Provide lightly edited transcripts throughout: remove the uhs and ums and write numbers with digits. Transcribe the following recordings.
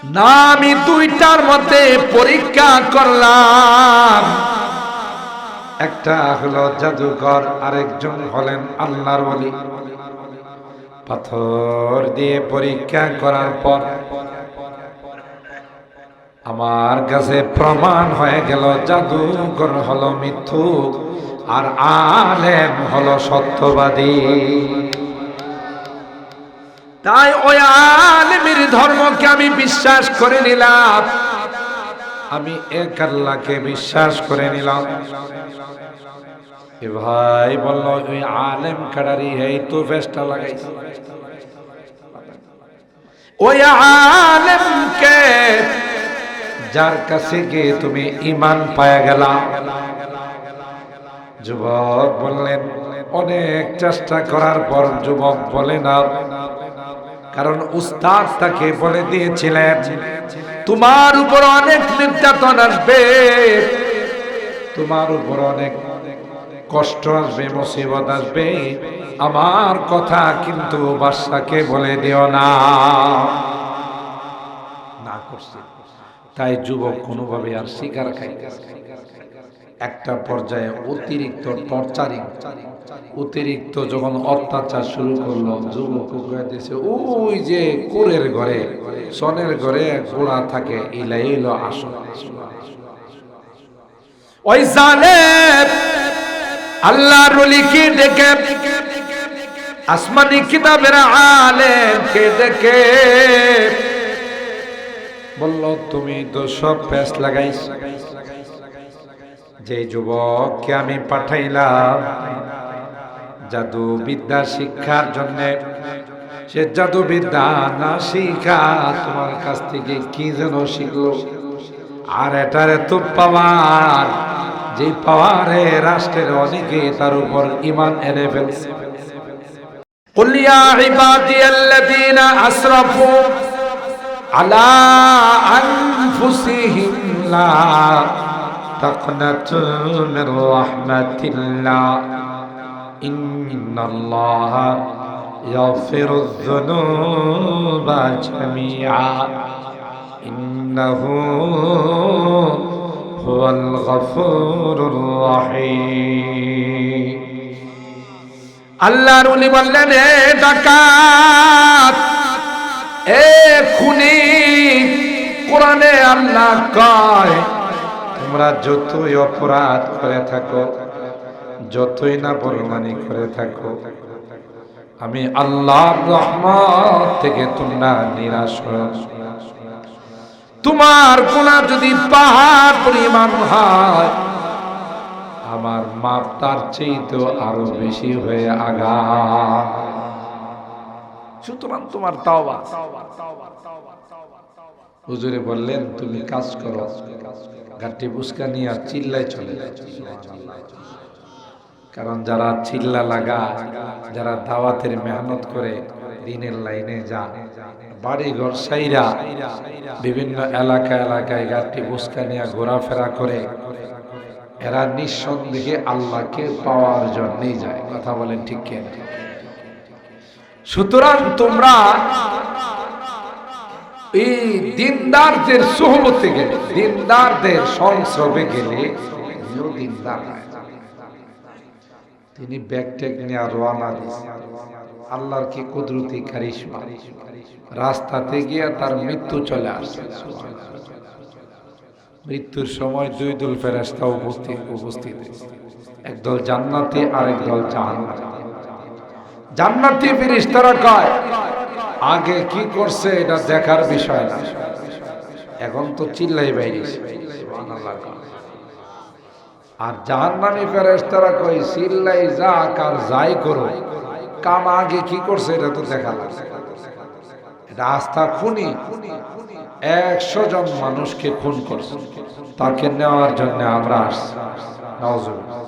না, আমি দুইটার মধ্যে পরীক্ষা করলাম। একটা হলো জাদুকর, আরেকজন হলেন আল্লাহর ওলি। পাথর দিয়ে পরীক্ষা করার পর আমার কাছে প্রমাণ হয়ে গেল জাদুকর হলো মিথ্যুক আর আলেম হলো সত্যবাদী। তাই ওই আলেমের ধর্মকে আমি বিশ্বাস করে নিলাম, আমি এক আল্লাহকে বিশ্বাস করে নিলাম। এ ভাই বলল ওই আলেম কাড়ারি এই তো ফেস্টা লাগাইছে। ওই আলেমকে যার কাছে গিয়ে তুমি ঈমান পায়া গেলা। যুবক বললেন অনেক চেষ্টা করার পর যুবক বলে না, কারণ উস্তাদ তাকে বলে দিয়েছিলেন তোমার উপর অনেক নির্যাতন আসবে, তোমার উপর অনেক কষ্ট আসবে, মুসিবত আসবে, আমার কথা কিন্তু বাদশাকে বলে দিও না। না করছে। তাই যুবক কোনোভাবে আর শিকার খাইতে একটা পর্যায়ে অতিরিক্ত টর্চারিং, অতিরিক্ত যখন অত্যাচার শুরু করলো, যুবক দিয়েছে ওই যে কোরের ঘরে সনের ঘরে গোড়া থাকে, ইলা এলো আসল। ওই জালেম আল্লাহর ওলিকে ডেকে, আসমানি কিতাবের আলেমকে ডেকে বলল তুমি তো সব পেশ লাগাইছ, যে যুবককে আমি পাঠাইলাম জাদু বিদ্যা শিক্ষার জন্য, সে জাদু বিদ্যা না শিখা তোমার কাছ থেকে কি যেন শিখলো। আর এটার এত পাওয়ার, যে পাওয়ারে রাষ্ট্রের অনেকে তার উপর ঈমান এনে ফেলছে। কুল ইয়া ইবাদিয়াল্লাযীনা আসরাফু আলা আনফুসিহিম লা তাকনাতু মির রাহমাতিল্লাহ ইন্নাল্লাহা ইয়াগফিরুয যুনুবা জামিআ ইন্নাহু হুয়াল গফুরুর রহিম। আল্লাহর ওলি বললেন এ ডাকাত, এ খুনি, কোরআনে আল্লাহ কয় তোমরা যতই অপরাধ করে থাকো, যতই না বরমানি করে থাকো, আমি আল্লাহর রহমত থেকে তোমরা নিরাশ হও। তোমার গুনাহ যদি পাহাড় পরিমাণ হয়, আমার মাপ তার চেয়ে আরো বেশি হয়ে আগা। সুতরাং তোমার তাওবা। হুজুরে বললেন তুমি কাজ করো, গাটি বুসকা নিয়ে চিল্লাই চলে যায়। কারণ যারা চিল্লা লাগা, যারা দাওয়াতের মেহনত করে দিনের লাইনে যান, বাড়ি ঘর সাইরা বিভিন্ন এলাকায় গাটি বুসকা নিয়ে ঘোরাফেরা করে, এরা নিঃসন্দেহে আল্লাহকে পাওয়ার জন্যই যায়। কথা বলেন ঠিক কেন? সুতরাং তোমরা এই দিনদারদের সোহবতে গেলে, দিনদারদের সংস্রবে গেলে দিনদার হয়। তিনি ব্যাগ ট্যাগ নিয়ে রওনা দিয়েছেন। আল্লাহর কি কুদরতি কারিশমা, রাস্তাতে গিয়ে তার মৃত্যু চলে আসছে। মৃত্যুর সময় দুই দল ফেরেশতা উপস্থিত, একদল জান্নাতি আর একদল জাহান্নামী। জান্নাতি ফেরেশতারা কয় আগে কি করছে এটা দেখার বিষয় না, এখন তো চিল্লাই বাইরিস। সুবহানাল্লাহ। আর জাহান্নামী ফেরেশতারা কয় চিল্লাই যাক আর যাই করো, কাম আগে কি করছে এটা তো দেখা লাগবে। এটা আস্থা খুনি 100 জন মানুষকে খুন করছে, তাকে নেওয়ার জন্য আমরা আসছি। নাউজুবিল্লাহ।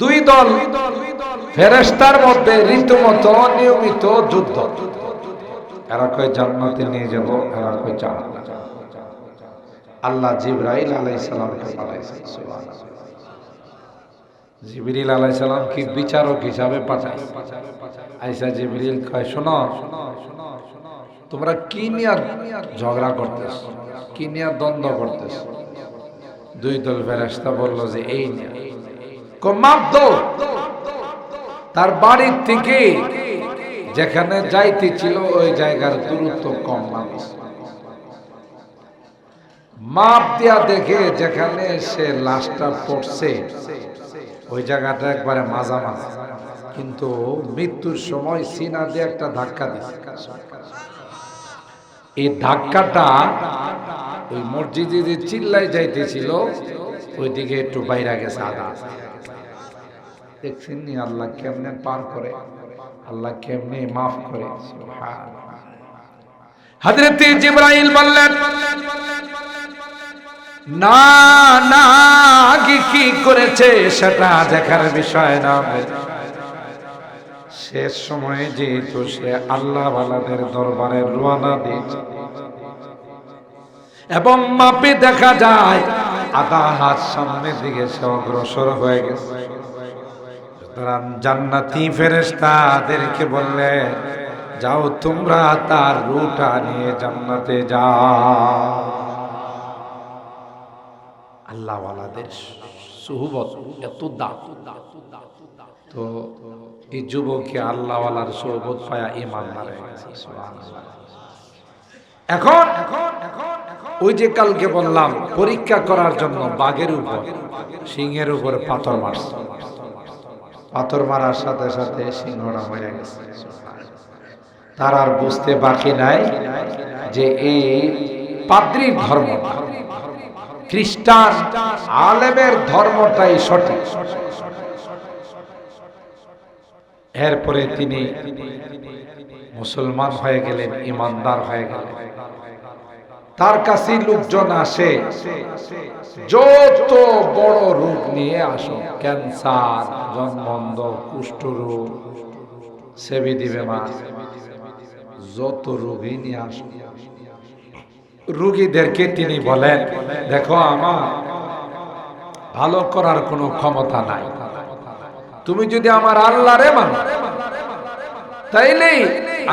দুই দল ফেরেশতার মধ্যে রীতিমতো নিয়মিত যুদ্ধ। এরা কয় জান্নাতে নিয়ে যাব, এরা কয় জাহান্নামে। আল্লাহ জিবরাইল আলাইহিস সালামকে পাঠাইছেন। সুবহানাল্লাহ। জিবরিল আলাইহিস সালাম কি বিচারক হিসাবে পাঠায়। আইসা জিবরিল কয়, শোনো, তোমরা কি নিয়ে ঝগড়া করতেছ, কি নিয়ে দ্বন্দ্ব করতেছ? দুই দল ফেরেশতা বলল যে এই নিয়ে। মাপ দাও। তার বাড়ির থেকে যেখানে যাইতে ছিল ওই জায়গার দূরত্ব কম মানুষ মাপ দিয়া দেখে যেখানে সে লাশটা পড়ছে ওই জায়গাটা একবারে মাঝামাঝি, কিন্তু মৃত্যুর সময় সিনা দিয়ে একটা ধাক্কা দিচ্ছে। এই ধাক্কাটা ওই মসজিদে যে চিল্লাই যাইতেছিল ওইদিকে একটু বাইরে গেছে আদা। দেখছেন নি আল্লাহ কেমনে পার করে, আল্লাহ কেমনে মাফ করে। হযরত জিবরাইল বললেন, না না, আগে কি করেছে সেটা দেখার বিষয় না, শেষ সময়ে যেহেতু সে আল্লাহ ওয়ালাদের দরবারে রওনা দিয়েছে এবং মাপে দেখা যায় আধা হাত সামনের দিকে সে অগ্রসর হয়ে গেছে। সুতরাং জান্নাতি ফেরেশতাদেরকে বললে, যাও তোমরা তার রূহটা নিয়ে জান্নাতে যাও। আল্লাহ ওয়ালাদের সুহবত এত দাম, তো এই যুবককে আল্লাহ ওয়ালার সুহবত পায়া ঈমানদার হয়ে গেছে। সুবহানাল্লাহ। এখন ওই যে কালকে বললাম পরীক্ষা করার জন্য বাঘের উপর সিংহের উপর পাথর মারছে, পাথর মারার সাথে সাথে সিংহটা মরে গেছে। তার আর বুঝতে বাকি নাই যে এই পাদ্রীর ধর্ম, খ্রিস্টান আলেমের ধর্মটাই সঠিক। এরপরে তিনি মুসলমান হয়ে গেলেন, ইমানদার হয়ে গেলেন। তার কাছে লোকজন আসে যত বড় রোগ নিয়ে আসো, ক্যান্সার, জন্মন্ধ, কুষ্ঠরোগ, সেবিদি বেমার, যত রোগী নিয়ে আসো। রোগীদেরকে তিনি বলেন, দেখো আমার ভালো করার কোনো ক্ষমতা নাই, তুমি যদি আমার আল্লাহরে মানো তাইলে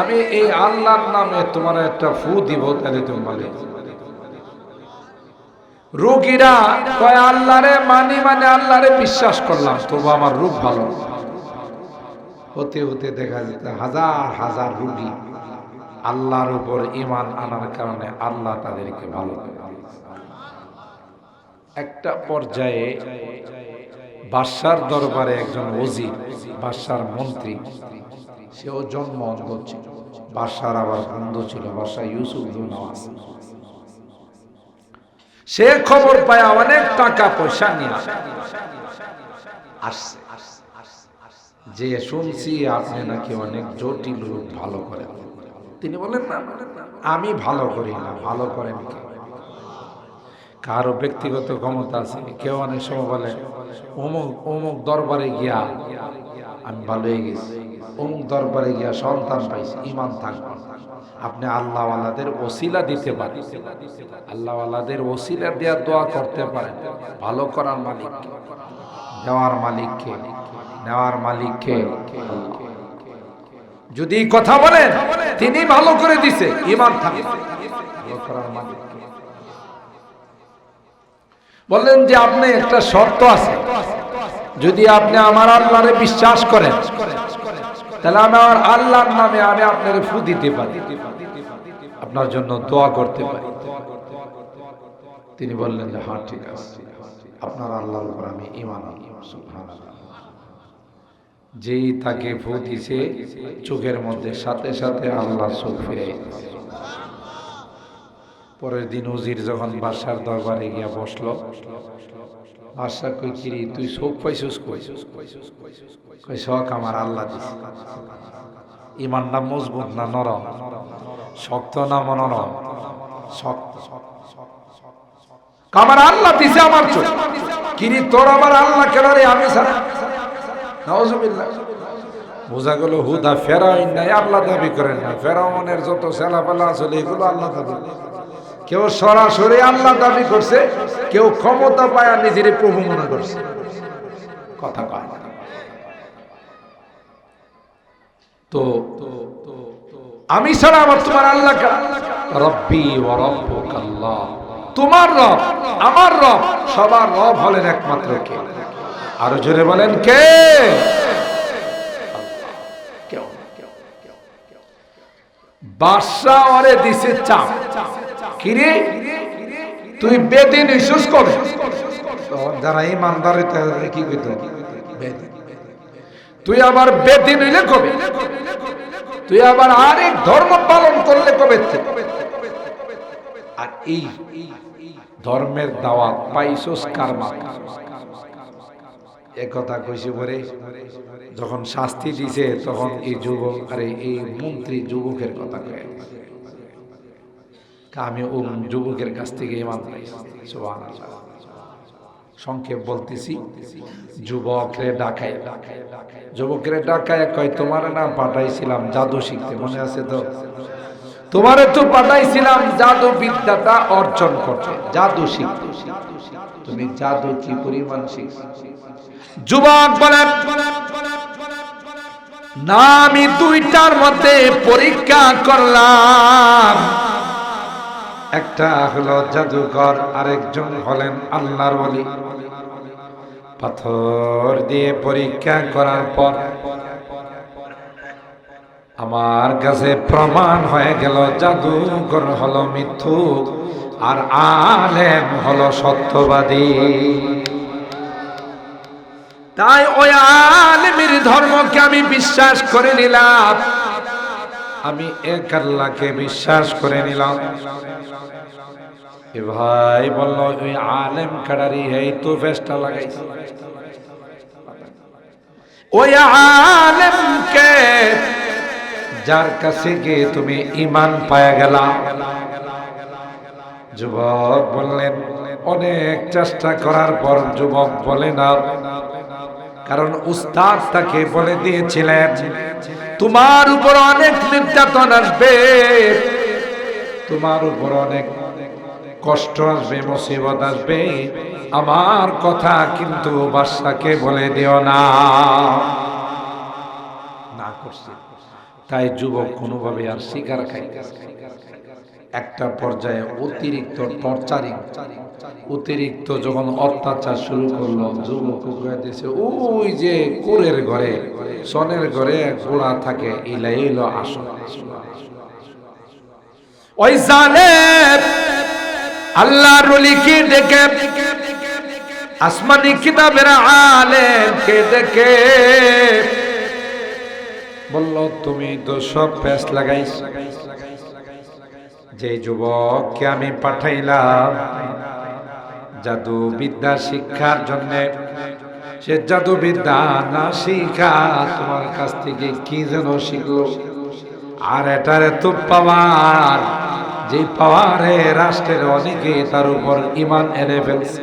আমি এই আল্লাহর নামে তোমার একটা ফু দিব, তাহলে তুমি বলে। রোগীরা কয় আল্লাহরে মানি, মানে আল্লাহরে বিশ্বাস করলাম, তবু আমার রোগ ভালো। হতে হতে দেখা যেত হাজার হাজার রোগী আল্লাহর উপর ঈমান আনার কারণে আল্লাহ তাদেরকে ভালো করে। একটা পর্যায়ে বাদশার দরবারে একজন ওজির, বাদশার মন্ত্রী, সেও জন্ম অন্ধ ছিল। বাদশার আবার বন্ধু ছিল, বাদশা ইউসুফ বিন নওয়াজ। সে খবর পায় অনেক টাকা পয়সা নিয়ে আসছে, যে শুনছি আপনি নাকি অনেক জটিল রোগ ভালো করেন। তিনি বলেন, না আমি ভালো করি না, ভালো করেন কে? কারো ব্যক্তিগত ক্ষমতা আছে। কেউ অনেক সময় বলে অমুক অমুক দরবারে গিয়া আমি ভালো হয়ে গেছি, অমুক দরবারে গিয়া সন্তান পাইছি, ঈমান থাকবে। আপনি আল্লাহ ওয়ালাদের ওসিলা দিতে পারেন, আল্লাহ ওয়ালাদের ওসিলা দেওয়া দোয়া করতে পারেন। ভালো করার মালিক কে? দেওয়ার মালিক কে? নেওয়ার মালিক কে? যদি কথা বলেন তিনি ভালো করে দিছে, ঈমান থাকবে। ভালো করার মালিক কে? বললেন যে আপনি একটা শর্ত আছে, যদি আপনি আমার আল্লাহরে বিশ্বাস করেন তাহলে আমার আল্লাহর নামে আমি আপনার ফু দিতে পারি, আপনার জন্য দোয়া করতে পারি। তিনি বললেন যে হ্যাঁ ঠিক আছে, আপনার আল্লাহর উপর আমি ঈমান আনি। সুবহানাল্লাহ। যেই তাকে ফু দিছে চোখের মধ্যে সাথে সাথে আল্লাহ চোখ ফিরে। পরের দিন উজির যখন বাদশার দরবারে গিয়া বসলো, বাদশা কই কিরি তুই চোখ পাইছিস কই? কই শখ আমার আল্লাহ দিছে। ঈমানটা মজবুত না নরম? শক্ত না মনোনরম? শক্ত। আমার আল্লাহ দিছে আমার চোখ। কিরি তোর আমার আল্লাহ কেন রে? আমি ছাড়া? নাউজুবিল্লাহ। বোঝা গেল হুদা ফেরাউন নাই আল্লাহ দাবি করেন না। ফেরাউনের যত ছেলাপেলা আসলে এগুলো আল্লাহ দাবি। কেউ সরাসরি আল্লাহ দাবি করছে, কেউ ক্ষমতা পায়া নিজের প্রভু মনে করছে। কথা কয় না। তো আমি ছাড়া আমার তোমার আল্লাহ রব্বি ওয়া রব্বুকাল্লাহ, তোমার রব আমার রব সবার রব হলেন একমাত্র কে? আরো জোরে বলেন কে? বাদশা ওরে দিছে চাপ, কিরে তুই বেদিন ইস্যুস করে যারা ইমানদার কি কইত, তুই আবার বেদিন হইলে কবে, তুই আবার আরেক ধর্ম পালন করলে কবে? আর এই ধর্মের দাওয়াত পাইছস কার মাথা? একথা কইছে পরে যখন শাস্তি দিছে তখন এই যুবক আরে এই মন্ত্রী যুবকের কথা কয়, আমি ও যুবকের কাছ থেকে ইমান পাইছি। সুবহানাল্লাহ। সংক্ষেপ বলতেছি, যুবকরে ডাকায় কয় তোমার না পাঠাইছিলাম জাদু শিখতে, মনে আছে তো? তোমারে তো পাঠাইছিলাম জাদু বিদ্যাটা অর্জন করতে, জাদু শিখতে। তুমি জাদু কি পরিমাণ শিখছো? যুবক বলেন না, আমি দুইটার মধ্যে পরীক্ষা করলাম, একটা হলো জাদুকর, আরেকজন হলেন আল্লাহর ওলি। পাথর দিয়ে পরীক্ষা করার পর আমার কাছে প্রমাণ হয়ে গেল জাদুকর হলো মিথ্যুক আর আলেম হলো সত্যবাদী। তাই ওই আলেমের ধর্মকে আমি বিশ্বাস করে নিলাম, আমি এক আল্লাহকে বিশ্বাস করে নিলাম। এ ভাই বলল ওই আলেম কাড়ারি এই তো ফেস্টা লাগাইছে, ওই আলেমকে যার কাছে গিয়ে তুমি ঈমান পায়া গেলা। যুবক বললেন অনেক চেষ্টা করার পর যুবক বলে না, কারণ উস্তাদ তাকে বলে দিয়েছিলেন তোমার উপর অনেক নির্যাতন আসবে, তোমার উপর অনেক কষ্ট আসবে, মুসিবত আসবে, আমার কথা কিন্তু বাদশাকে বলে দিও না। না করছে, তাই যুবক কোনোভাবে আর শিকার খাইতেছে। একটা পর্যায়ে অতিরিক্ত টর্চারিং, অতিরিক্ত যখন অত্যাচার শুরু করলো, যুবক দিয়েছে ওই যে কুরের ঘরে সনের ঘরে গোড়া থাকে, ইলাইলো আসল। ওই জালেম আল্লাহর ওলিকে ডেকে, আসমানি কিতাবের আলেমকে ডেকে বলল তুমি তো সব পেশ লাগাইছ, যে যুবককে আমি পাঠাইলাম জাদু বিদ্যা শিক্ষার জন্য, সে জাদু বিদ্যা না শিখা তোমার কাছ থেকে কি যেন শিখলো, আর এটার এত পাওয়ার, যে পাওয়ারে রাষ্ট্রের অনেকে তার উপর ঈমান এনে ফেলছে।